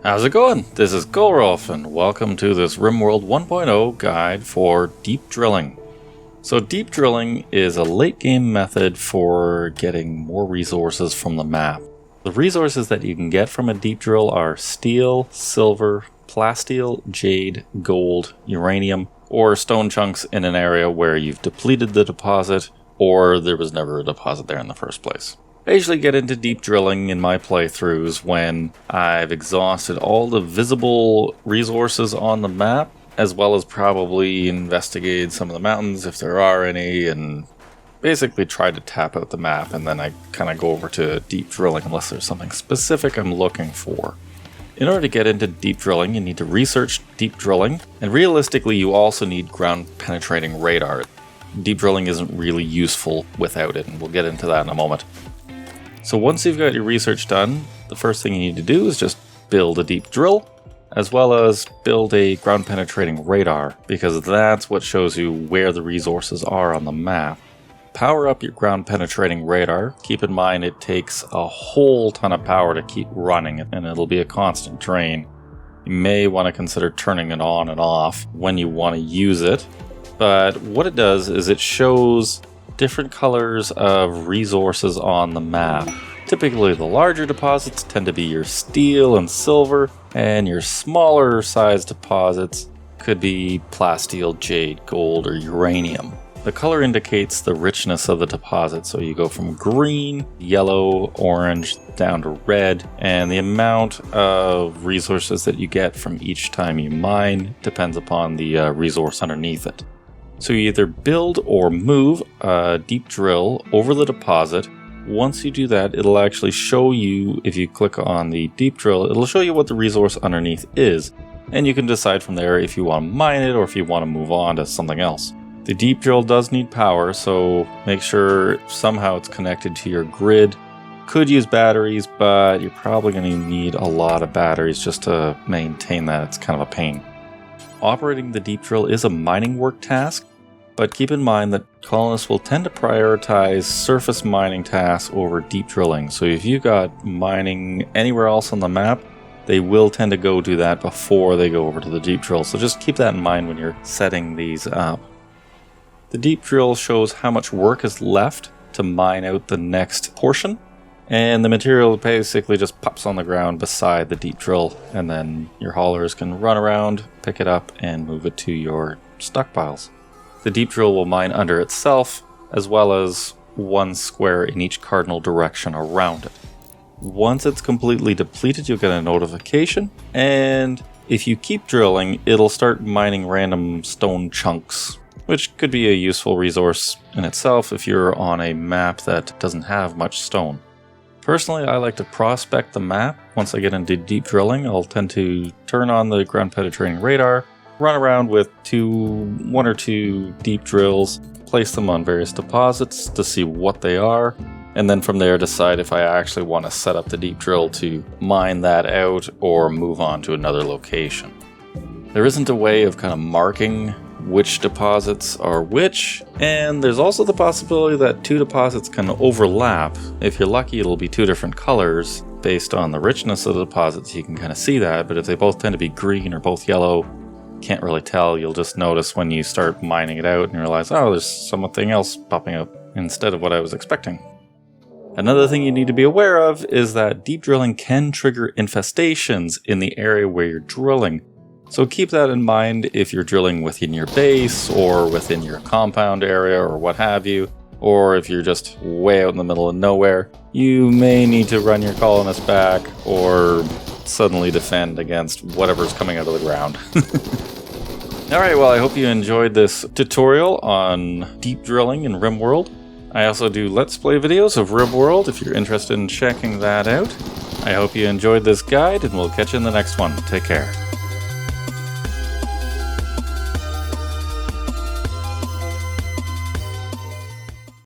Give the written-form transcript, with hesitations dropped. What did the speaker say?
How's it going? This is Kolrolf and welcome to this RimWorld 1.0 guide for deep drilling. So deep drilling is a late game method for getting more resources from the map. The resources that you can get from a deep drill are steel, silver, plasteel, jade, gold, uranium, or stone chunks in an area where you've depleted the deposit or there was never a deposit there in the first place. I usually get into deep drilling in my playthroughs when I've exhausted all the visible resources on the map, as well as probably investigated some of the mountains if there are any, and basically try to tap out the map, and then I kind of go over to deep drilling unless there's something specific I'm looking for. In order to get into deep drilling, you need to research deep drilling, and realistically you also need ground penetrating radar. Deep drilling isn't really useful without it, and we'll get into that in a moment. So once you've got your research done, the first thing you need to do is just build a deep drill, as well as build a ground penetrating radar, because that's what shows you where the resources are on the map. Power up your ground penetrating radar. Keep in mind it takes a whole ton of power to keep running, and it'll be a constant drain. You may want to consider turning it on and off when you want to use it, but what it does is it shows different colors of resources on the map. Typically the larger deposits tend to be your steel and silver, and your smaller size deposits could be plasteel, jade, gold, or uranium. The color indicates the richness of the deposit, so you go from green, yellow, orange, down to red, and the amount of resources that you get from each time you mine depends upon the resource underneath it. So you either build or move a deep drill over the deposit. Once you do that, it'll actually show you, if you click on the deep drill, it'll show you what the resource underneath is. And you can decide from there if you want to mine it or if you want to move on to something else. The deep drill does need power, so make sure somehow it's connected to your grid. Could use batteries, but you're probably going to need a lot of batteries just to maintain that. It's kind of a pain. Operating the deep drill is a mining work task, but keep in mind that colonists will tend to prioritize surface mining tasks over deep drilling. So if you've got mining anywhere else on the map, they will tend to go do that before they go over to the deep drill. So just keep that in mind when you're setting these up. The deep drill shows how much work is left to mine out the next portion, and the material basically just pops on the ground beside the deep drill, and then your haulers can run around, pick it up, and move it to your stockpiles. The deep drill will mine under itself, as well as one square in each cardinal direction around it. Once it's completely depleted, you'll get a notification, and if you keep drilling, it'll start mining random stone chunks, which could be a useful resource in itself if you're on a map that doesn't have much stone. Personally, I like to prospect the map. Once I get into deep drilling, I'll tend to turn on the ground penetrating radar, run around with one or two deep drills, place them on various deposits to see what they are, and then from there decide if I actually want to set up the deep drill to mine that out or move on to another location. There isn't a way of kind of marking which deposits are which, and there's also the possibility that two deposits can overlap. If you're lucky, it'll be two different colors based on the richness of the deposits. You can kind of see that, but if they both tend to be green or both yellow, can't really tell. You'll just notice when you start mining it out and you realize, oh, there's something else popping up instead of what I was expecting. Another thing you need to be aware of is that deep drilling can trigger infestations in the area where you're drilling. So keep that in mind if you're drilling within your base or within your compound area or what have you, or if you're just way out in the middle of nowhere, you may need to run your colonists back or suddenly defend against whatever's coming out of the ground. Alright, well I hope you enjoyed this tutorial on deep drilling in RimWorld. I also do Let's Play videos of RimWorld if you're interested in checking that out. I hope you enjoyed this guide, and we'll catch you in the next one. Take care.